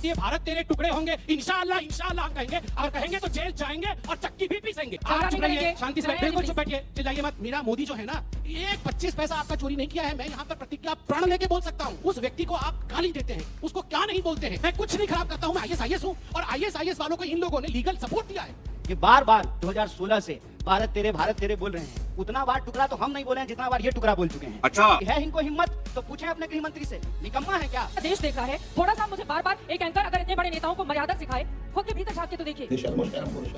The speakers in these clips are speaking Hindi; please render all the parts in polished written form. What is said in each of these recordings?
ये भारत तेरे टुकड़े होंगे, इंशाअल्लाह इंशाअल्लाह हम कहेंगे, और कहेंगे तो जेल जाएंगे और चक्की भी पीसेंगे। आप चुप रहिए, शांति से बिल्कुल चुप बैठिए, चिल्लाइए मत। मेरा मोदी जो है ना, एक 25 पैसा आपका चोरी नहीं किया है। मैं यहाँ पर प्रतिज्ञा प्रण लेके बोल सकता हूँ। उस व्यक्ति को आप गाली देते हैं, उसको क्या नहीं बोलते हैं। मैं कुछ नहीं खराब करता हूँ, मैं IAS हूँ, और IAS वालों को इन लोगों ने लीगल सपोर्ट दिया है। ये बार बार 2016 से भारत तेरे बोल रहे हैं। उतना बार टुकड़ा तो हम नहीं बोले हैं जितना बार ये टुकड़ा बोल चुके हैं। अच्छा है इनको हिम्मत तो पूछें अपने गृह मंत्री से, निकम्मा है क्या? देश देख रहा है, थोड़ा सा मुझे बार बार एक एंकर अगर इतने बड़े नेताओं को मर्यादा सिखाए, खुद के भीतर झांक के तो देखिए।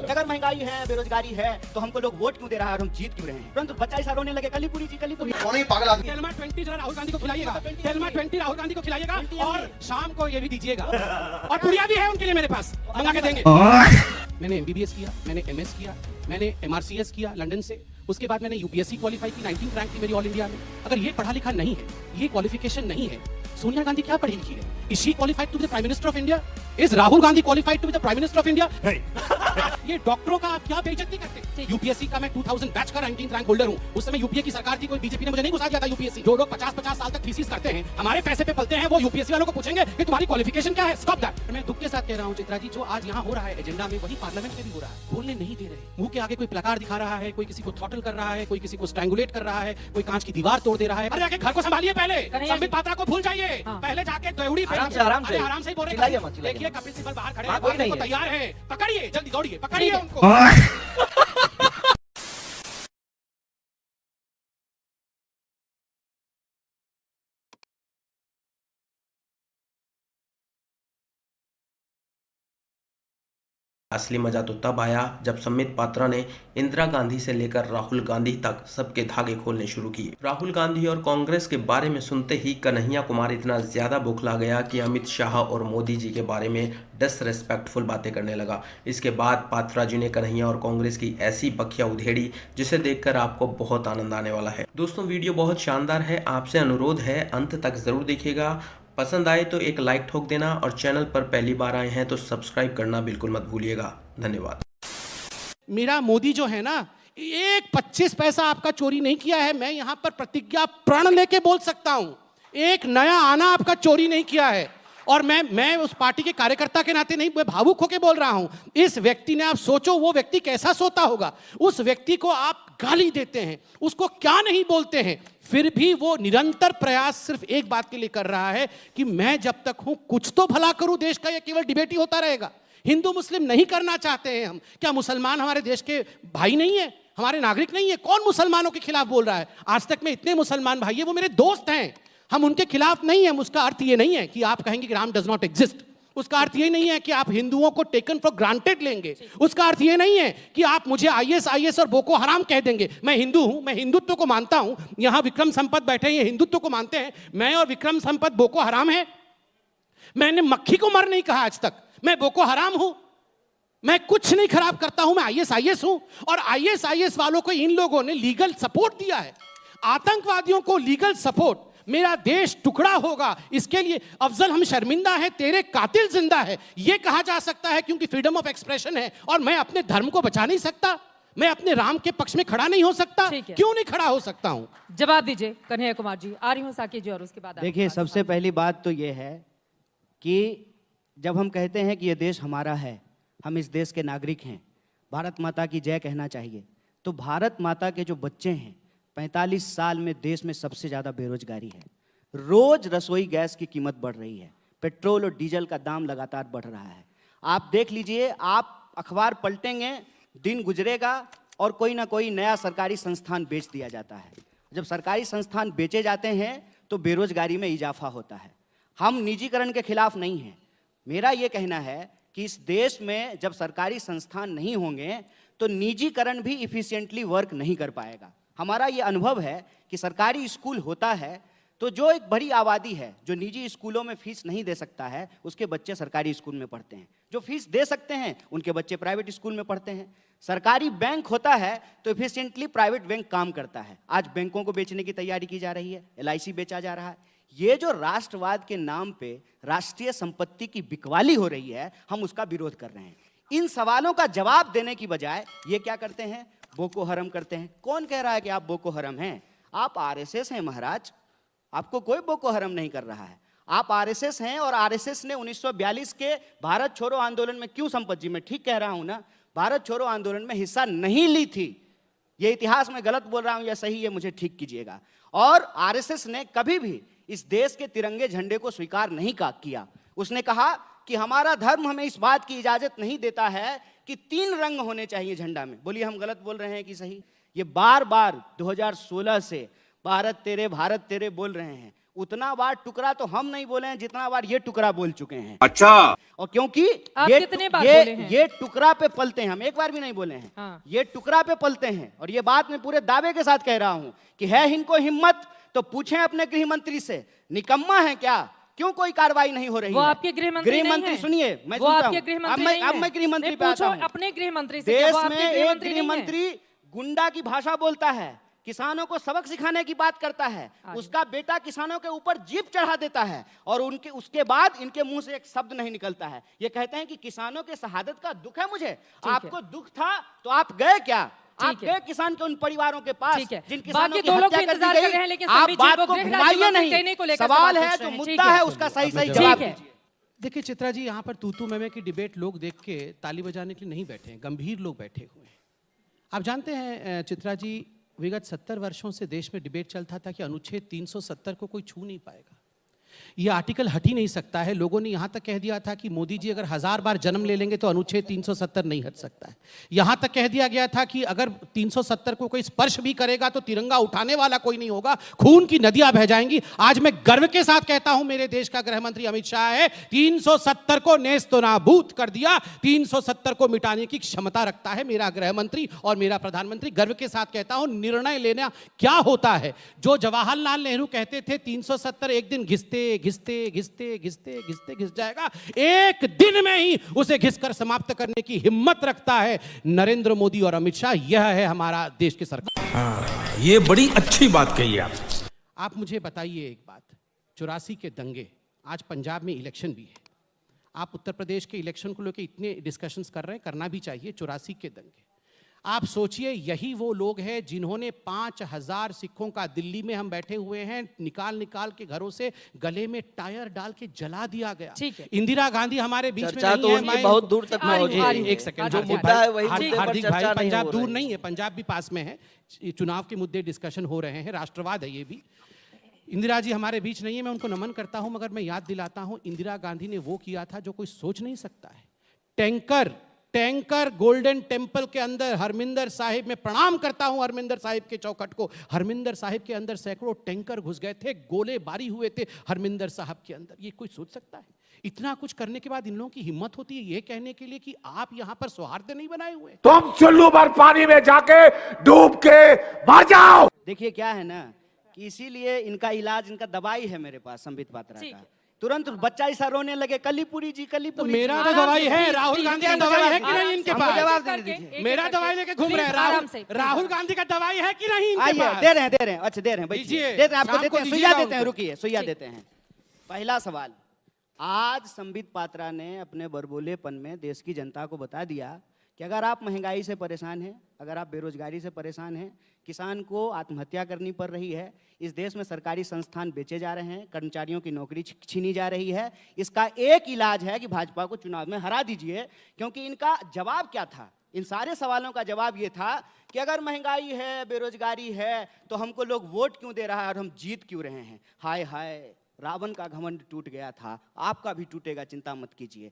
अगर महंगाई है, बेरोजगारी है, तो हमको लोग वोट क्यों दे रहा है और हम जीत क्यों रहे हैं? परंतु बच्चा ऐसा रोने लगे, कलीपुरी जी कलीपुरी। पागल आदमी। तेलमा 20 जरा राहुल गांधी को खिलाइएगा, तेलमा 20 राहुल गांधी को खिलाइएगा, और शाम को ये भी दीजिएगा, और पुड़िया भी है उनके लिए मेरे पास, मंगा के देंगे। मैंने MBBS किया, मैंने MS किया, मैंने MRCS किया लंदन से, उसके बाद मैंने UPSC क्वालिफाई की, 19 रैंक थी मेरी ऑल इंडिया में। अगर ये पढ़ा लिखा नहीं है, ये क्वालिफिकेशन नहीं है, सोनिया गांधी क्या पढ़ी लिखी है? Is she qualified to be the Prime Minister of India? Is Rahul Gandhi qualified to be the Prime Minister of India? ये डॉक्टरों का आप क्या बेइज्जती करते? UPSC का मैं 2000 बैच का 19th रैंक होल्डर हूँ। उस समय UPA की सरकार थी, कोई BJP ने मुझे नहीं घुसा दिया था UPSC। जो लोग 50-50 साल तक थीसिस करते हैं, हमारे पैसे पे पलते हैं, वो UPSC वालों को पूछेंगे कि तुम्हारी क्वालिफिकेशन क्या है? Stop that. मैं दुख के साथ कह रहा हूँ चित्रा जी, जो आज यहाँ हो रहा है एजेंडा में, वही पार्लियामेंट में भी हो रहा है। बोलने नहीं दे रहे, मुंह के आगे कोई प्लकार दिखा रहा है, कोई किसी को थ्रॉटल कर रहा है, कोई किसी को स्ट्रैंगुलेट कर रहा है, कोई कांच की दीवार तोड़ दे रहा है। अरे जाके घर को संभालिए, पहले संबित पात्रा को भूल जाइए, पहले जाके दौड़ी आराम से बोल रहे हैं। देखिए कपिल सिब्बल बाहर खड़े हैं, बात को तैयार है, पकड़िए, जल्दी दौड़िए, पकड़िए उनको। असली मजा तो तब आया जब संबित पात्रा ने इंदिरा गांधी से लेकर राहुल गांधी तक सबके धागे खोलने शुरू किए। राहुल गांधी और कांग्रेस के बारे में सुनते ही कन्हैया कुमार इतना ज्यादा बौखला गया कि अमित शाह और मोदी जी के बारे में डिसरेस्पेक्टफुल बातें करने लगा। इसके बाद पात्रा जी ने कन्हैया और कांग्रेस की ऐसी बखिया उधेड़ी जिसे देखकर आपको बहुत आनंद आने वाला है। दोस्तों वीडियो बहुत शानदार है, आपसे अनुरोध है अंत तक जरूर देखिएगा। पसंद आए तो एक लाइक ठोक देना, और चैनल पर पहली बार आए हैं तो सब्सक्राइब करना बिल्कुल मत भूलिएगा। धन्यवाद। मेरा मोदी जो है ना, एक 25 पैसा आपका चोरी नहीं किया है। मैं यहां पर प्रतिज्ञा प्रण लेके बोल सकता हूं, एक नया आना आपका चोरी नहीं किया है। और मैं उस पार्टी के कार्यकर्ता के नाते नहीं, मैं भावुक होकर बोल रहा हूं। इस व्यक्ति ने, आप सोचो वो व्यक्ति कैसा सोता होगा। उस व्यक्ति को आप गाली देते हैं, उसको क्या नहीं बोलते हैं, फिर भी वो निरंतर प्रयास सिर्फ एक बात के लिए कर रहा है कि मैं जब तक हूं कुछ तो भला करूं देश का। ये केवल डिबेट ही होता रहेगा। हिंदू मुस्लिम नहीं करना चाहते हैं हम। क्या मुसलमान हमारे देश के भाई नहीं है, हमारे नागरिक नहीं है? कौन मुसलमानों के खिलाफ बोल रहा है? आज तक में इतने मुसलमान भाई है, वो मेरे दोस्त हैं, हम उनके खिलाफ नहीं है। उसका अर्थ ये नहीं है कि आप कहेंगे कि राम डज नॉट एग्जिस्ट। उसका अर्थ ये नहीं है कि आप हिंदुओं को टेकन फॉर ग्रांटेड लेंगे। उसका अर्थ ये नहीं है कि आप मुझे IS और बोको हराम कह देंगे। मैं हिंदू हूं, मैं हिंदुत्व को मानता हूं। यहां विक्रम संपत बैठे हैं, ये हिंदुत्व को मानते हैं। मैं और विक्रम संपत बोको हराम है? मैंने मक्खी को मर नहीं कहा आज तक। मैं बोको हराम हूं? मैं कुछ नहीं खराब करता हूं। मैं IS हूं, और IS वालों को इन लोगों ने लीगल सपोर्ट दिया है। आतंकवादियों को लीगल सपोर्ट। मेरा देश टुकड़ा होगा, इसके लिए अफजल हम शर्मिंदा हैं, तेरे कातिल जिंदा है, यह कहा जा सकता है क्योंकि फ्रीडम ऑफ एक्सप्रेशन है। और मैं अपने धर्म को बचा नहीं सकता? मैं अपने राम के पक्ष में खड़ा नहीं हो सकता? क्यों नहीं खड़ा हो सकता हूं? जवाब दीजिए कन्हैया कुमार जी। आ रही हूं साकी जी, और उसके बाद देखिए, सबसे पहली बात तो यह है कि जब हम कहते हैं कि यह देश हमारा है, हम इस देश के नागरिक हैं, भारत माता की जय कहना चाहिए, तो भारत माता के जो बच्चे हैं, 45 साल में देश में सबसे ज़्यादा बेरोजगारी है। रोज रसोई गैस की कीमत बढ़ रही है, पेट्रोल और डीजल का दाम लगातार बढ़ रहा है। आप देख लीजिए, आप अखबार पलटेंगे, दिन गुजरेगा और कोई ना कोई नया सरकारी संस्थान बेच दिया जाता है। जब सरकारी संस्थान बेचे जाते हैं तो बेरोजगारी में इजाफा होता है। हम निजीकरण के खिलाफ नहीं हैं। मेरा ये कहना है कि इस देश में जब सरकारी संस्थान नहीं होंगे तो निजीकरण भी इफिशिएंटली वर्क नहीं कर पाएगा। हमारा ये अनुभव है कि सरकारी स्कूल होता है तो जो एक बड़ी आबादी है जो निजी स्कूलों में फीस नहीं दे सकता है, उसके बच्चे सरकारी स्कूल में पढ़ते हैं। जो फीस दे सकते हैं उनके बच्चे प्राइवेट स्कूल में पढ़ते हैं। सरकारी बैंक होता है तो इफिशिएंटली प्राइवेट बैंक काम करता है। आज बैंकों को बेचने की तैयारी की जा रही है, LIC बेचा जा रहा है। ये जो राष्ट्रवाद के नाम पे राष्ट्रीय संपत्ति की बिकवाली हो रही है, हम उसका विरोध कर रहे हैं। इन सवालों का जवाब देने की बजाय ये क्या करते हैं, बोको हरम करते हैं। कौन कह रहा है कि आप बोको हरम हैं? आप RSS हैं महाराज, आपको कोई बोको हरम नहीं कर रहा है। आप आरएसएस हैं और आरएसएस ने 1942 के भारत छोड़ो आंदोलन में क्यों, संपत जी मैं ठीक कह रहा हूं ना, भारत छोड़ो आंदोलन में हिस्सा नहीं ली थी। ये इतिहास में गलत बोल रहा हूं या सही, ये मुझे ठीक कीजिएगा। और आरएसएस ने कभी भी इस देश के तिरंगे झंडे को स्वीकार नहीं किया। उसने कहा कि हमारा धर्म हमें इस बात की इजाजत नहीं देता है कि 3 रंग होने चाहिए झंडा में। बोलिए हम गलत बोल रहे हैं कि सही? ये बार बार 2016 से भारत तेरे बोल रहे हैं। उतना बार टुकड़ा तो हम नहीं बोले हैं जितना बार ये टुकड़ा बोल चुके हैं। अच्छा, और क्योंकि आप कितने बार बोले हैं? ये टुकड़ा पे पलते हैं, हम एक बार भी नहीं बोले हैं। हाँ। ये टुकड़ा पे पलते हैं और ये बात मैं पूरे दावे के साथ कह रहा हूं कि है इनको हिम्मत तो पूछें अपने गृह मंत्री से, निकम्मा है क्या, क्यों कोई कार्रवाई नहीं हो रही वो है? आपके गृह मंत्री नहीं हैं। सुनिए, मैं वो सुनता आपके हूं। गृह अब मंत्री नहीं मैं हैं। गृह मंत्री नहीं, पे आता पूछो हूं। अपने गृह मंत्री से, क्या देश वो में आपके गृह एक मंत्री गृह नहीं हैं? मंत्री गुंडा की भाषा बोलता है, किसानों को सबक सिखाने की बात करता है, उसका बेटा किसानों के ऊपर जीप चढ़ा देता है और उसके बाद इनके मुंह से एक शब्द नहीं निकलता है। ये कहते हैं कि किसानों के शहादत का दुख है मुझे। आपको दुख था तो आप गए क्या? आप गए किसान के उन परिवारों के पास ठीक है। जिन किसानों बाकी की दो लोग हत्या भी कर इंतजार दी कर गई। रहे हैं, लेकिन आप संबित जी बात को को गृह राज्य घुमाइए मंत्री नहीं। कहने को लेकर सवाल सवाल है पूछ जो रहे हैं। मुद्दा ठीक है है। उसका सही ठीक जवाब है। दीजिए। देखिए चित्रा जी, यहाँ पर तूतू मैमे की डिबेट लोग देख के ताली बजाने के लिए नहीं बैठे हैं, गंभीर लोग बैठे हुए हैं। आप जानते हैं चित्रा जी, विगत 70 वर्षों से देश में डिबेट चलता था कि अनुच्छेद 370 को कोई छू नहीं पाएगा, ये आर्टिकल हट ही नहीं सकता है। लोगों ने यहाँ तक कह दिया था कि मोदी जी अगर 1000 बार जन्म ले लेंगे तो अनुच्छेद 370 नहीं हट सकता है। यहाँ तक कह दिया गया था कि अगर 370 को कोई स्पर्श भी करेगा तो तिरंगा उठाने वाला कोई नहीं होगा, खून की नदियां बह जाएंगी। आज मैं गर्व के साथ कहता हूं, मेरे देश का गृह मंत्री अमित शाह है, 370 को नेस्तनाबूद कर दिया। 370 को मिटाने की क्षमता रखता है मेरा गृह मंत्री और मेरा प्रधानमंत्री। गर्व के साथ कहता हूं, निर्णय लेना क्या होता है। जो जवाहरलाल नेहरू कहते थे 370 एक दिन घिसते घिस जाएगा, एक दिन में ही उसे घिसकर समाप्त करने की हिम्मत रखता है नरेंद्र मोदी और अमित शाह। यह है हमारा देश की सरकार। ये बड़ी अच्छी बात कही आप मुझे बताइए एक बात, 84 के दंगे, आज पंजाब में इलेक्शन भी है, आप उत्तर प्रदेश के इलेक्शन को लेकर इतने डिस्कशंस कर रहे हैं, करना भी चाहिए। 84 के दंगे, आप सोचिए, यही वो लोग हैं जिन्होंने 5000 सिखों का, दिल्ली में हम बैठे हुए हैं, निकाल के घरों से गले में टायर डाल के जला दिया गया। ठीक है। इंदिरा गांधी हमारे बीच में चर्चा नहीं तो है। उनकी बहुत दूर तक आ रही पहुंची। है। एक सेकंड, जो हार्दिक मुद्दा भाई, है वही मुद्दे पर हार्दिक चर्चा भाई, नहीं पंजाब हो दूर रही नहीं है, पंजाब भी पास में है। चुनाव के मुद्दे डिस्कशन हो रहे हैं, राष्ट्रवाद है ये भी। इंदिरा जी हमारे बीच नहीं है, मैं उनको नमन करता हूं, मगर मैं याद दिलाता हूं, इंदिरा गांधी ने वो किया था जो कोई सोच नहीं सकता है। टैंकर गोल्डन टेम्पल के अंदर हरमिंदर साहिब में प्रणाम करता हूं, हरमिंदर साहिब के चौखट को। हरमिंदर साहिब के अंदर सैकड़ों टैंकर घुस गए थे, गोले बारी हुए थे हरमिंदर साहब के अंदर। ये कोई सोच सकता है? इतना कुछ करने के बाद इन लोगों की हिम्मत होती है ये कहने के लिए कि आप यहां पर सौहार्द नहीं बनाए हुए। तुम चुल्लू भर पानी में जाके डूब के मर जाओ। देखिए क्या है ना कि इसीलिए इनका इलाज, इनका दवाई है मेरे पास, संबित पात्रा ठीक का। है। तुरंत बच्चा ऐसा रोने लगे, कलीपुरी जी तो कलीपुरी मेरा जी। तो दवाई है, राहुल गांधी का दवाई है कि नहीं इनके हमको जवाब पास? दे दीजिए। मेरा दवाई लेके घूम रहे हैं राहुल गांधी का दवाई है कि नहीं इनके आइए, पास? दे रहे हैं, अच्छा दे रहे हैं, बैठिए। दीजिए, देते हैं आपको, शाम देते को हैं, दीजिएगा सुइया देते हैं, उनको। रुकिए, सुइया देते हैं। पहला सवाल, आज संबित पात्रा ने अपने बरबोलेपन में देश की जनता को बता दिया कि अगर आप महंगाई से परेशान हैं, अगर आप बेरोजगारी से परेशान हैं, किसान को आत्महत्या करनी पड़ रही है, इस देश में सरकारी संस्थान बेचे जा रहे हैं, कर्मचारियों की नौकरी छीनी जा रही है, इसका एक इलाज है कि भाजपा को चुनाव में हरा दीजिए। क्योंकि इनका जवाब क्या था? इन सारे सवालों का जवाब ये था कि अगर महंगाई है, बेरोजगारी है, तो हमको लोग वोट क्यों दे रहा है और हम जीत क्यों रहे हैं। हाय हाय, रावण का घमंड टूट गया था, आपका भी टूटेगा, चिंता मत कीजिए।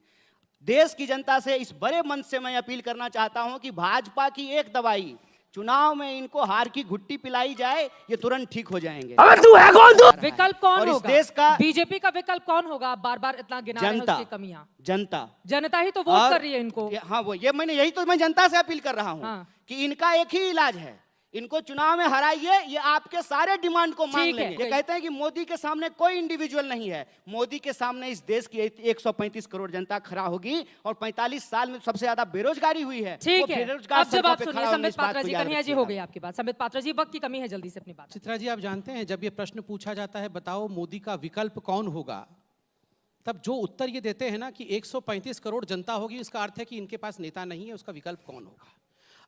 देश की जनता से इस बड़े मंच से मैं अपील करना चाहता हूं कि भाजपा की एक दवाई, चुनाव में इनको हार की घुट्टी पिलाई जाए, ये तुरंत ठीक हो जाएंगे। विकल्प कौन और इस होगा? देश का बीजेपी का विकल्प कौन होगा? आप बार-बार इतना गिना रहे हैं जनता, उसकी कमियां। जनता ही तो वोट कर रही है इनको। हाँ, वो ये मैंने यही तो मैं जनता से अपील कर रहा हूँ। हाँ। कि इनका एक ही इलाज है, इनको चुनाव में हराइए, ये आपके सारे डिमांड को मांग ठीक है। लेंगे। ये कहते हैं कि मोदी के सामने कोई इंडिविजुअल नहीं है, मोदी के सामने इस देश की 135 करोड़ जनता खड़ा होगी और 45 साल में सबसे ज्यादा बेरोजगारी हुई है। ठीक वो है, बेरोजगार अब जब सड़कों आप पे सुनिए खड़ा होंगे, संबित इस बात पात्रा को जी, याद कन्हैया जी, रखिएगा। हो गई आपकी बात। संबित पात्रा जी, वक्त की कमी है, जल्दी से अपनी बात। चित्रा जी, आप जानते हैं जब ये प्रश्न पूछा जाता है बताओ मोदी का विकल्प कौन होगा, तब जो उत्तर ये देते हैं ना कि 135 करोड़ जनता होगी, इसका अर्थ है कि इनके पास नेता नहीं है, उसका विकल्प कौन होगा।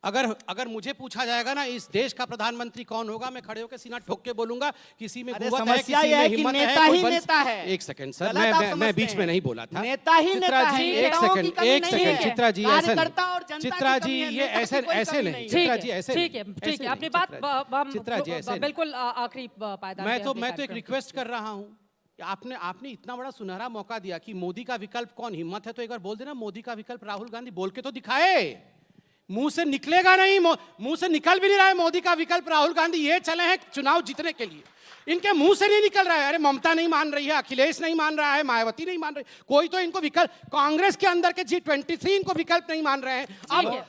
अगर मुझे पूछा जाएगा ना इस देश का प्रधानमंत्री कौन होगा, मैं खड़े होकर सीना ठोक के बोलूंगा किसी में अरे कुव्वत है, समस्या किसी यह में है कि हिम्मत नेता है, ही कोई नेता है। एक सेकंड सर, गलत आप मैं समझते बीच में हैं। नहीं बोला था। नेता ही चित्रा नेता जी है, एक नेताओं की सेकंड, कमी एक नहीं सेकंड, है। चित्रा जी ऐसे कार्यकर्ता और जनता की चित्रा कमी जी है, ये नेता की ऐसे कोई ऐसे कमी नहीं, नहीं है। चित्रा ठीक जी है, ऐसे ठीक है, नहीं, ठीक ऐसे है, नहीं, अपनी बात चित्रा जी, हम चित्रा जी ऐसे नहीं। बिल्कुल आखिरी पायदान मैं पे तो अपने एक कार्यक्रम रिक्वेस्ट कर रहा हूं, आपने इतना बड़ा सुनहरा मौका दिया कि मोदी का विकल्प कौन, हिम्मत है तो एक बार बोल देना मोदी का विकल्प राहुल गांधी, बोल के तो दिखाए। मुंह से निकलेगा नहीं, मुंह से निकल भी नहीं रहा है मोदी का विकल्प राहुल गांधी। ये चले हैं चुनाव जीतने के लिए, इनके मुंह से नहीं निकल रहा है। अरे ममता नहीं मान रही है, अखिलेश नहीं मान रहा है, मायावती नहीं मान रही, कोई तो इनको विकल्प, कांग्रेस के अंदर के G23 इनको विकल्प नहीं मान रहे हैं।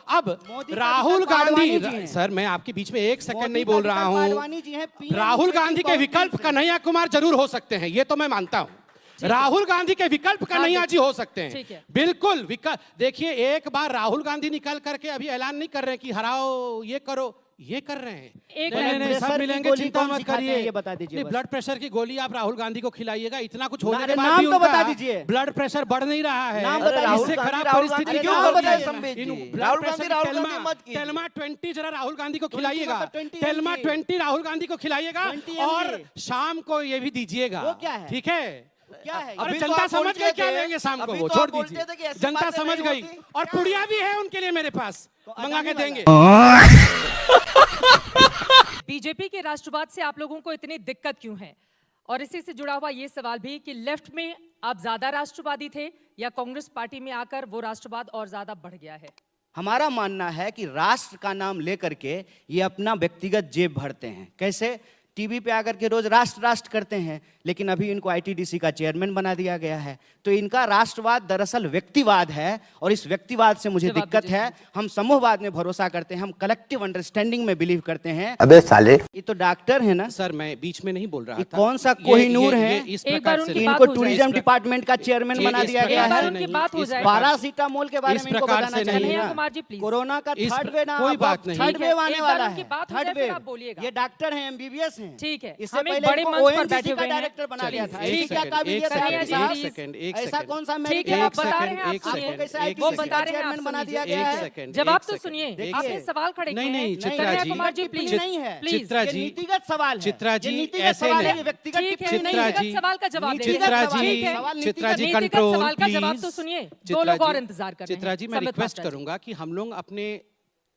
अब मोदी का राहुल विकल्प आडवाणी जी गांधी, हैं। सर मैं आपके बीच में एक सेकंड मोदी नहीं का बोल रहा विकल्प हूं। आडवाणी जी हैं, PM राहुल गांधी के बहुत विकल्प दिन से। कन्हैया कुमार जरूर हो सकते हैं, ये तो मैं मानता हूं। राहुल गांधी के विकल्प कन्हैया जी हो सकते हैं, ठीक है। बिल्कुल विकल्प। देखिए एक बार राहुल गांधी निकल करके अभी ऐलान नहीं कर रहे हैं कि हराओ ये करो, ये कर रहे हैं। एक नहीं, नहीं, ब्लड सब प्रेशर की मिलेंगे, गोली चिंता कौन मत सिखाते हैं, करिए। ये बता दीजिए नहीं, बस। ब्लड प्रेशर की गोली आप राहुल गांधी को खिलाइएगा, इतना कुछ होने के अरे बाद नाम भी तो उनका बता दीजिए। ब्लड प्रेशर बढ़ नहीं रहा है। नाम बता इससे दीजिए। खराब राहुल परिस्थिति गांधी क्यों नाम हो बताइए रही है? संबित जी। ब्लड राहुल प्रेशर गांधी टेल्मा मत कीजिए। टेल्मा 20 जरा राहुल गांधी को 20 खिलाइएगा, मतलब 20 टेल्मा mg 20 राहुल गांधी को खिलाइएगा 20 और mg। शाम को ये भी दीजिएगा। वो क्या है? ठीक है? क्या है? अरे अभी तो जनता आप समझ बोलते गई क्या थे, लेंगे शाम को, अभी वो तो छोड़ आप बोलते दीजिए। थे कि ऐसी जनता बातें समझ नहीं गई होती। और पुड़िया भी है उनके लिए मेरे पास, मंगा के देंगे। बीजेपी के राष्ट्रवाद से आप लोगों को इतनी दिक्कत क्यों है? और इसी से जुड़ा हुआ ये सवाल भी कि लेफ्ट में आप ज्यादा राष्ट्रवादी थे या कांग्रेस पार्टी में आकर वो राष्ट्रवाद और ज्यादा बढ़ गया है? हमारा मानना है कि राष्ट्र का नाम लेकर के ये अपना व्यक्तिगत जेब भरते हैं। कैसे? टीवी पे आकर के रोज राष्ट्र राष्ट्र करते हैं, लेकिन अभी इनको आईटीडीसी का चेयरमैन बना दिया गया है। तो इनका राष्ट्रवाद दरअसल व्यक्तिवाद है, और इस व्यक्तिवाद से मुझे जवाब दिक्कत दीजिए। है। हम समूहवाद में भरोसा करते हैं, हम कलेक्टिव अंडरस्टैंडिंग में बिलीव करते हैं। अबे साले ये तो डॉक्टर है ना, सर मैं बीच में नहीं बोल रहा ये था। कौन सा कोहिनूर है? इस एक प्रकार बार से उनकी कि नहीं। बात इनको हो जाए। टूरिज्म डिपार्टमेंट का चेयरमैन बना दिया गया एक बार है। उनकी बात हो जाए। पैरासीटामोल के बारे इस में इनको प्रकार बताना से नहीं। चाहिए कन्हैया ना। कुमार जी, प्लीज। कोरोना का इस थर्ड वे ना, कोई अब बात नहीं। थर्ड ठीक है, वेव आने एक बार वाला उनकी है। बात हो थर्ड जाए, फिर वेव। आप बोलिएगा। ये डॉक्टर हैं, एमबीबीएस हैं। ठीक है, इससे हम एक पहले बड़े इनको मंच पर ONGC बैठे का हुए हैं। डायरेक्टर बना दिया था। एक ऐसी क्या सेकंड, काबिलियत एक है कन्हैया आपके जी, साहब? प्लीज। एक ऐसा सेकंड। कौन सा ठीक मेडिकल है, आप ऑफिसर बता है? रहे हैं, आप आपको सुनिए। कैसे एक वो ITC बता का रहे हैं, आप चेयरमैन बना सुनिए। दिया गया एक है? सेकंड, जवाब एक तो सेकंड। सुनिए, देखिए। आपने सवाल खड़े किए नहीं, हैं। नहीं, चित्रा कन्हैया जी, कुमार जी, टिप्पणी प्लीज नहीं है। प्लीज। चित्रा ये जी, नीतिगत सवाल है। चित्रा ये जी, नीतिगत ऐसे सवाल है, नहीं। ये व्यक्तिगत ठीक है, टिप्पणी नहीं चित्रा है। जी, नीतिगत सवाल का जवाब नीतिगत दीजिए। सवाल चित्रा जी, ठीक है। सवाल चित्रा जी नीतिगत कंट्रोल सवाल का जवाब प्लीज। तो सुनिए। दो चित्रा लोग और जी, इंतजार कर रहे हैं। चित्रा जी मैं संबित रिक्वेस्ट पात्रा जी। करूंगा कि हम लोग अपने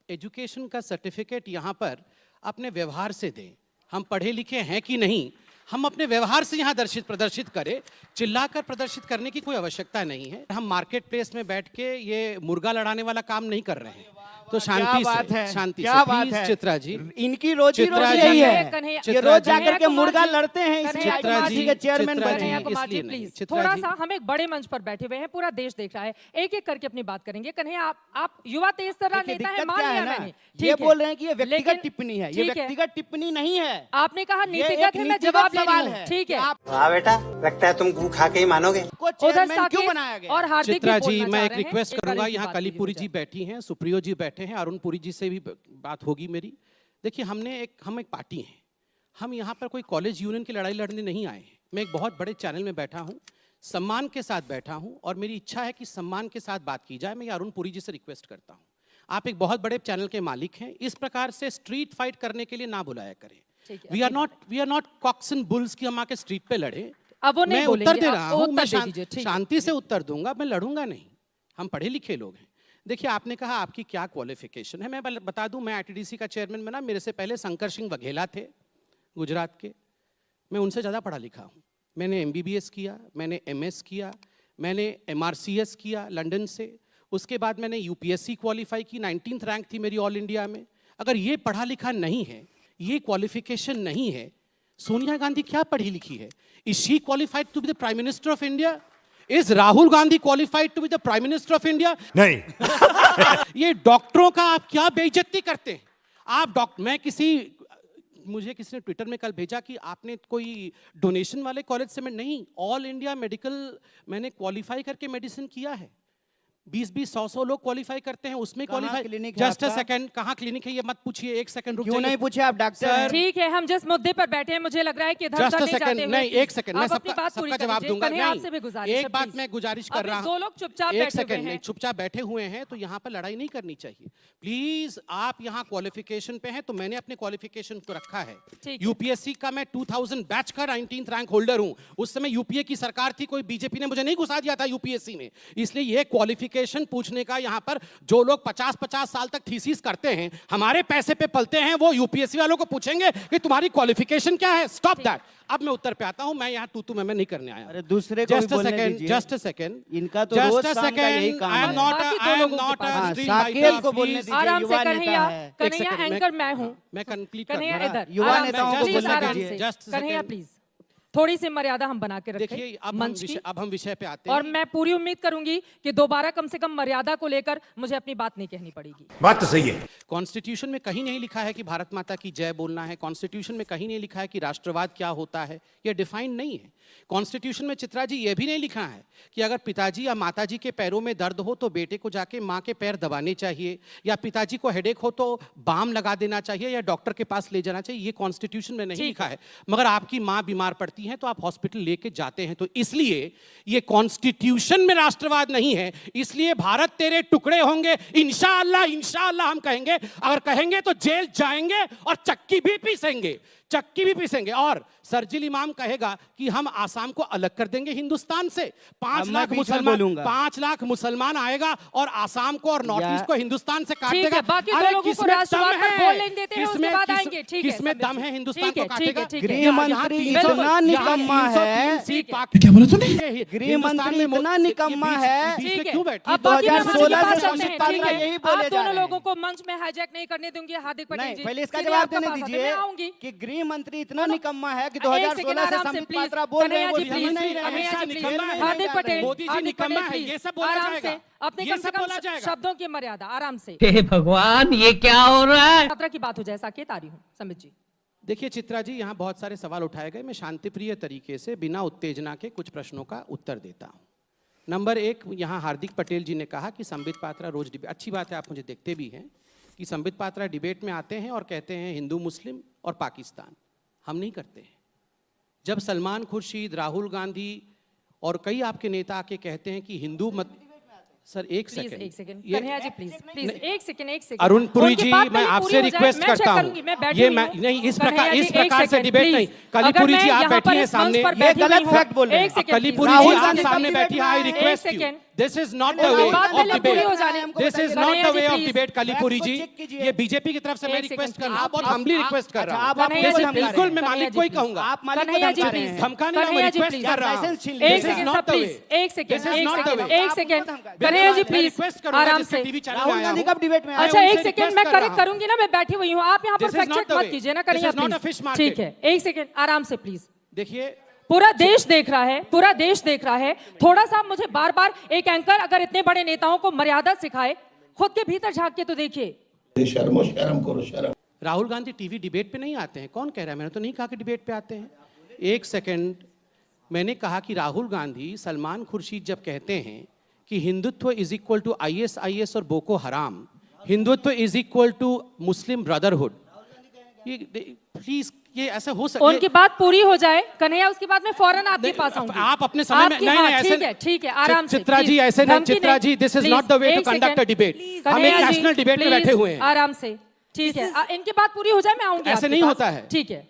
एजुकेशन का सर्टिफिकेट यहाँ पर अपने व्यवहार से दें। हम पढ़े लिखे हैं कि नहीं, हम अपने व्यवहार से यहाँ प्रदर्शित करें। चिल्लाकर प्रदर्शित करने की कोई आवश्यकता नहीं है। हम मार्केट प्लेस में बैठ के ये मुर्गा लड़ाने वाला काम नहीं कर रहे हैं। तो क्या शांति बात से, है? शांति क्या से बात प्लीज है? चित्रा जी। इनकी रोजी चित्रा रोटी जी, यही है। कन्हैया- ये चित्रा रोज जी, जाकर के कन्हैया मुर्गा कुमार जी, लड़ते हैं, इसलिए कन्हैया चित्रा आईटीसी जी, के चेयरमैन चित्रा बने जी, कन्हैया हैं। कुमार जी, इसलिए नहीं। प्लीज चित्रा थोड़ा जी। सा, हम एक बड़े मंच पर बैठे हुए हैं, पूरा देश देख रहा है, एक एक करके अपनी बात करेंगे। कन्हैया आप युवा तेज तर्रार देखिए, नेता है, दिक्कत मान क्या है लिया ना, मैंने। ये ठीक है। बोल रहे हैं कि ये व्यक्तिगत लेकिन- टिप्पणी है। ये ठीक है। व्यक्तिगत टिप्पणी नहीं है। आपने कहा ये नीतिगत एक है, मैं नीतिगत जवाब ले रही सवाल हूँ। है। ठीक है। आप हाँ बेटा, लगता है तुम गू खा के ही मानोगे। को उधर चेयरमैन क्यों बनाया साकेत गया? और हार्दिक चित्रा भी जी, बोलना मैं चाह एक रहे हैं। रिक्वेस्ट एक बार करूंगा, इनकी यहाँ बात कलीपुरी कीजिए। जी बैठी हैं, सुप्रियो जी बैठे हैं, अरुणपुरी जी से भी बात होगी मेरी। देखिए हम एक पार्टी हैं, हम यहाँ पर कोई कॉलेज यूनियन की लड़ाई लड़ने नहीं आए हैं। मैं एक बहुत बड़े चैनल में बैठा हूँ, सम्मान के साथ बैठा हूँ, और मेरी इच्छा है कि सम्मान के साथ बात की जाए। मैं अरुणपुरी जी से रिक्वेस्ट करता हूँ, आप एक बहुत बड़े चैनल के मालिक हैं, इस प्रकार से स्ट्रीट फाइट करने के लिए ना बुलाया करें। ठीक है, we are not cocks and bulls कि हम आके स्ट्रीट पे लड़े। अब वो नहीं मैं बोलेंगे, उत्तर दे आप रहा हूँ, उत्तर मैं दे दीजिए, ठीक है। शांति से उत्तर दूंगा, मैं लड़ूंगा नहीं। हम पढ़े लिखे लोग हैं। देखिए आपने कहा आपकी क्या क्वालिफिकेशन है, मैं बता दूं, मैं आईटीडीसी का चेयरमैन बना, मेरे से पहले शंकर सिंह वघेला थे गुजरात के, मैं उनसे ज़्यादा पढ़ा लिखा हूँ। मैंने MBBS किया, मैंने MS किया, मैंने MRCS किया लंदन से, उसके बाद मैंने UPSC क्वालिफाई की, 19th रैंक थी मेरी ऑल इंडिया में। अगर ये पढ़ा लिखा नहीं है, ये क्वालिफिकेशन नहीं है, सोनिया गांधी क्या पढ़ी लिखी है? Is she qualified to be the prime minister of India? Is Rahul Gandhi qualified to be the prime minister of India? नहीं। ये डॉक्टरों का आप क्या बेइज्जती करते हैं? आप मुझे किसी ने ट्विटर में कल भेजा कि आपने कोई डोनेशन वाले कॉलेज से, मैं नहीं, ऑल इंडिया मेडिकल मैंने क्वालिफाई करके मेडिसिन किया है। 20-20, 100-100 लोग क्वालिफाई करते हैं, उसमें कहाँ क्वालिफाई। क्लिनिक है जस्ट अ आपका? सेकंड, कहाँ क्लिनिक है ये मत पूछिए, एक सेकंड रुक क्यों नहीं जाइए। पूछे आप डॉक्टर हैं? ठीक है, हम जिस मुद्दे पर बैठे हैं मुझे लग रहा है कि इधर जस्ट उधर अ नहीं जाते सेकंड, हुए नहीं please, एक सेकंड, मैं आप अपनी बात पूरी सबका जवाब कीजिए। दूंगा। कन्हैया, नहीं, आपसे भी गुजारिश है, एक बात please। मैं गुजारिश कर अभी रहा हूं। दो लोग चुपचाप एक बैठे हुए सेकंड, नहीं हैं। चुपचाप बैठे हुए हैं तो यहाँ पर लड़ाई नहीं करनी चाहिए प्लीज। आप यहाँ क्वालिफिकेशन पे हैं तो मैंने अपने क्वालिफिकेशन को रखा है। ठीक है। यूपीएससी का मैं 2000 बैच का 19th रैंक होल्डर हूँ। उस समय यूपीए की सरकार थी, कोई बीजेपी ने मुझे नहीं घुसा दिया था यूपीएससी में। इसलिए ये क्वालिफिकेशन पूछने का यहाँ पर जो लोग 50-50 साल तक थीसिस करते हैं, हमारे पैसे पे पलते हैं, वो यूपीएससी वालों को पूछेंगे कि तुम्हारी क्वालिफिकेशन क्या है। Stop that. अब मैं उत्तर पे आता हूं। मैं यहाँ तू मैं नहीं करने आया। अरे दूसरे को भी जस्ट अ बोलने सेकंड, दीजिए। जस्ट अ सेकंड, इनका तो रोज शाम का यही काम आई एम है। नॉट बाकी दो आई एम लोगों के नॉट पास। हाँ, अ स्ट्रीम साकेत को बोलने दीजिए, आराम से युवा नेता कन्हैया, है। कन्हैया सेकंड, एंकर मैं हूँ। मैं कंप्लीट कर कन्हैया दूं। इधर, युवा आराम से, नेताओं को please, बोलने आराम दीजिए। से। Just a Kanhaiya second। Please, थोड़ी सी मर्यादा हम बना के देखिए रखें अब मंच की। हम विषय पे आते हैं। और मैं पूरी उम्मीद करूंगी कि दोबारा कम से कम मर्यादा को लेकर मुझे अपनी बात नहीं कहनी पड़ेगी। बात तो सही है। कॉन्स्टिट्यूशन में कहीं नहीं लिखा है कि भारत माता की जय बोलना है। कॉन्स्टिट्यूशन में कहीं नहीं लिखा है कि राष्ट्रवाद क्या होता है, यह डिफाइंड नहीं है। कॉन्स्टिट्यूशन में चित्रा जी यह भी नहीं लिखा है कि अगर पिताजी या माताजी के पैरों में दर्द हो तो बेटे को जाके माँ के पैर दबाने चाहिए, या पिताजी को हेडेक हो तो बाम लगा देना चाहिए या डॉक्टर के पास ले जाना चाहिए। ये कॉन्स्टिट्यूशन में नहीं लिखा है। मगर आपकी माँ बीमार पड़ती है तो आप हॉस्पिटल लेके जाते हैं। तो इसलिए ये कॉन्स्टिट्यूशन में राष्ट्रवाद नहीं है। इसलिए भारत तेरे टुकड़े होंगे इंशाअल्लाह, इंशाअल्लाह हम कहेंगे। अगर कहेंगे तो जेल जाएंगे और चक्की भी पीसेंगे, चक्की भी पीसेंगे। और सरजिल इमाम कहेगा कि हम आसाम को अलग कर देंगे हिंदुस्तान से। 5 लाख मुसलमान आएगा और आसाम को और नॉर्थ ईस्ट को हिंदुस्तान से काट ठीक देगा। है, बाकी अरे दो लोगों को किसमें राष्ट्रवाद दम पर है? बोल लेने देते हैं, उसके किसमें- बाद किस- आएंगे। ठीक है, किसमें समझ- दम है हिंदुस्तान ठीक को है, काटेगा? ठीक है। गृह यहाँ मंत्री 300 इतना निकम्मा है। सीट क्या बोला तूने? गृह मंत्री इतना निकम्मा है। ठीक है, क्यों बैठी? अब बाकी 2016 बात से करते हैं, संबित पात्रा ठीक है। यही बोले आप जा दोनों रहे हैं। लोगों को मंच में हाईजैक नहीं करने दूंगी हार्दिक पटेल नहीं, जी। पहले इसका सीधे जवाब आपका देने पास आते हैं, दीजिए मैं आऊंगी। कि गृह मंत्री इतना निकम्मा है कि एक 2016 सेकंड, से आराम से, संबित please। पात्रा बोल रहे हैं, वो कन्हैया जी, समझ नहीं please, रहे कन्हैया हैं। जी, निकम्मा please। है। हार्दिक पटेल, मोदी जी हार्दिक निकम्मा पटेल, है, please। ये सब बोला आराम जाएगा। से, अपने ये कम से सब कम बोला जाएगा। शब्दों की मर्यादा, आराम से। हे भगवान, ये क्या हो रहा है? यात्रा की बात हो जाए, साकेत आ रही हूँ, समित जी। देखिए चित्रा जी, यहाँ बहुत सारे सवाल उठाए गए। मैं शांतिप्रिय तरीके से बिना उत्तेजना के कुछ प्रश्नों का उत्तर देता हूँ। नंबर 1, यहाँ हार्दिक पटेल जी ने कहा कि संबित पात्रा रोज डिबेट, अच्छी बात है, आप मुझे देखते भी हैं कि संबित पात्रा डिबेट में आते हैं और कहते हैं हिंदू मुस्लिम और पाकिस्तान। हम नहीं करते हैं। जब सलमान खुर्शीद, राहुल गांधी और कई आपके नेता आके कहते हैं कि हिंदू मत, सर एक प्लीज सेकंड, एक सेकंड, ये- कन्हैया जी प्लीज प्लीज एक सेकंड। अरुण पुरी उनकी जी, बात मैं पहले आपसे पूरी हो जाए, रिक्वेस्ट मैं करता check हूँ। करूंगी, मैं बैठी ये हुई मैं हूँ। नहीं, इस कन्हैया प्रकार जी, इस एक प्रकार से सेकंड, डिबेट please। नहीं। अगर कलीपुरी मैं जी आप यहाँ बैठी पर हैं इस मंच सामने। पर ये बैठी गलत हुई हूँ। फैक्ट बोल रहे हैं। एक सेकंड, कलीपुरी please। जी राहुल आप गांधी सामने कब बैठी हैं, आई डिबेट में रिक्वेस्ट एक you. Second. This is not the Rahul way Gandhi of पहले डिबेट। पूरी हो जाने हमको दिस इज बताइए। Not Kanhaiya the ji, way of please। Debate Kalipuri fact को जी। चेक कीजिए। ये बीजेपी की तरफ से मैं एक रिक्वेस्ट सेकंड, कर रहा हूँ, बहुत please। हम्बली आप- रिक्वेस्ट कर रहा अच्छा, हूँ। आप आपको कन्हैया जी, धमका रहे हैं। बिल्कुल मैं कन्हैया मालिक जी, को ही please। कहूंगा। आप मालिक को कन्हैया जी, धमका रहे please। हैं। धमका नहीं, मैं कन्हैया जी, रिक्वेस्ट please। कर रहा हूँ। लाइसेंस छीन एक लीजिए। This is second not sir, the please way. एक second, This is not the way. एक सेकंड, कन्हैया जी मैं प्लीज रिक्वेस्ट करूंगा आराम जिससे से। टीवी चैनल राहुल में आया गांधी हूं। कब डिबेट में आए? अच्छा उनसे एक सेकंड, request मैं कर रहा करेक्ट हूं। करूंगी ना, मैं बैठी हुई हूँ। आप यहाँ पर This is fact not check the मत way. कीजिए ना, This Kanhaiya is not a please. fish market. ठीक है, एक सेकंड आराम से प्लीज। देखिए पूरा देश देख रहा है, पूरा देश देख रहा है। थोड़ा सा मुझे बार बार एक एंकर अगर इतने बड़े नेताओं को मर्यादा सिखाए, खुद के भीतर झांक के तो देखिए। शर्म करो शर्म। राहुल गांधी टीवी डिबेट पे नहीं आते हैं। कौन कह रहा है? मैंने तो नहीं कहा कि डिबेट पे आते हैं। एक सेकंड, मैंने कहा कि राहुल गांधी, सलमान खुर्शीद जब कहते हैं कि Hindutva is equal to ISIS और Boko Haram, Hindutva is equal to Muslim Brotherhood, ये प्लीज ये ऐसा हो सकता उनकी बात पूरी हो जाए कन्हैया, उसके बाद मैं फौरन आपके पास आऊंगी। आप अपने समय में आपकी- नहीं हाँ, नहीं ऐसे ठीक है आराम से। चित्रा जी please, ऐसे नहीं, धमकी Chitra ji this is please, not the way to एक कंडक्ट अ second, डिबेट। हम एक कन्हैया जी, नेशनल डिबेट में please, बैठे हुए हैं। आराम से। ठीक है, इनकी बात पूरी हो जाए, मैं आऊंगी ऐसे आपके नहीं पास। होता है। ठीक है,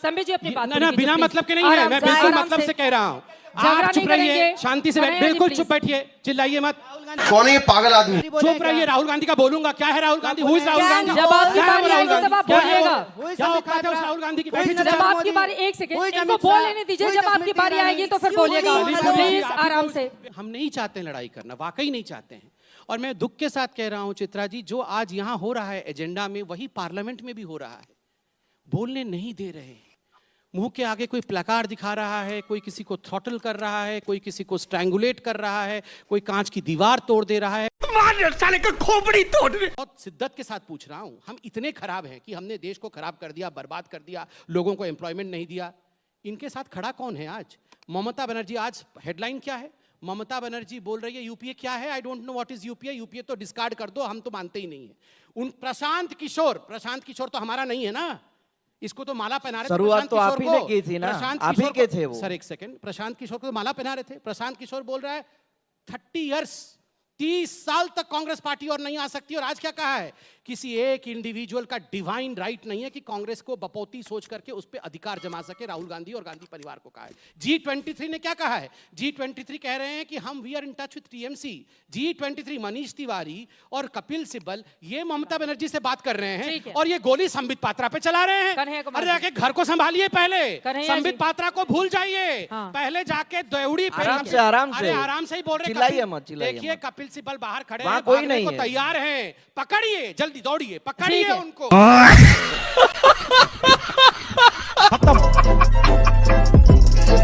संबित जी अपनी बात ना पूरी ना कीजिए, बिना please। मतलब के नहीं है, आराम मैं से, बिल्कुल आराम मतलब से कह रहा हूँ। झगड़ा आप चुप नहीं रहिए, करेंगे। शांति से बैठ, कन्हैया जी, बिल्कुल please। चुप बैठिए, चिल्लाइए मत। कौन है ये पागल आदमी? चुप रहिए, राहुल गांधी का बोलूंगा। क्या है राहुल गांधी? Who is Rahul Gandhi? जब आपकी क्या है बारी राहुल आएगी गांधी? तब आप क्या है वो? बोलिएगा। क्या औकात है उस राहुल गांधी की? बैठिए जब चुपचाप। आपकी बारी, एक सेकंड, इनको बोल लेने दीजिए। जब आपकी बारी आएगी तो फिर बोलिएगा, प्लीज आराम से। हम नहीं चाहते लड़ाई करना, वाकई नहीं चाहते हैं। और मैं दुख के साथ कह रहा हूं चित्रा जी, जो आज यहां हो रहा है एजेंडा में, वही पार्लियामेंट में भी हो रहा है। बोलने नहीं दे रहे हैं। मुंह के आगे कोई प्लकार्ड दिखा रहा है, कोई किसी को थ्रॉटल कर रहा है, कोई किसी को स्ट्रैंगुलेट कर रहा है, कोई कांच की दीवार तोड़ दे रहा है। साले का खोपड़ी तोड़ दे। बहुत शिद्दत के साथ पूछ रहा हूं, हम इतने खराब हैं कि हमने देश को खराब कर दिया, बर्बाद कर दिया, लोगों को एम्प्लॉयमेंट नहीं दिया। इनके साथ खड़ा कौन है आज? ममता बनर्जी। आज हेडलाइन क्या है? ममता बनर्जी बोल रही है यूपीए क्या है, I don't know what is UPA, UPA तो डिस्कार्ड कर दो, हम तो मानते ही नहीं है। उन प्रशांत किशोर तो हमारा नहीं है ना, इसको तो माला पहना रहे थे शुरुआत प्रशांत तो आप किशोर ही को। ने की थी ना, प्रशांत आप ही किशोर के को- थे वो। सर एक सेकंड, प्रशांत किशोर को तो माला पहना रहे थे। प्रशांत किशोर बोल रहा है 30 इयर्स 30 साल तक कांग्रेस पार्टी और नहीं आ सकती, और आज क्या कहा है, किसी एक इंडिविजुअल का डिवाइन राइट नहीं है कि कांग्रेस को बपौती सोच करके उस पर अधिकार जमा सके। राहुल गांधी और गांधी परिवार को कहा है। G23 ने क्या कहा है, G23 कह रहे हैं कि हम we are in touch with TMC. G23 Manish Tiwari और कपिल सिब्बल ये ममता बनर्जी से बात कर रहे ठीक हैं है। और ये गोली संबित पात्रा पे चला रहे कन्हैया हैं। कुमार अरे जी। जाके घर को संभालिए पहले, कन्हैया जी। संबित पात्रा को भूल जाइए, हाँ। पहले जाके देवड़ी पे आराम से, आराम से। अरे आराम से ही बोल रहे हैं। चिल्लाइए कपिल- मत, चिल्लाइए देखिए मत। कपिल सिब्बल बाहर खड़े वहाँ हैं, कोई भागने नहीं को है। तैयार हैं, पकड़िए, जल्दी दौड़िए, ठीक पकड़िए है। उनको। खत्म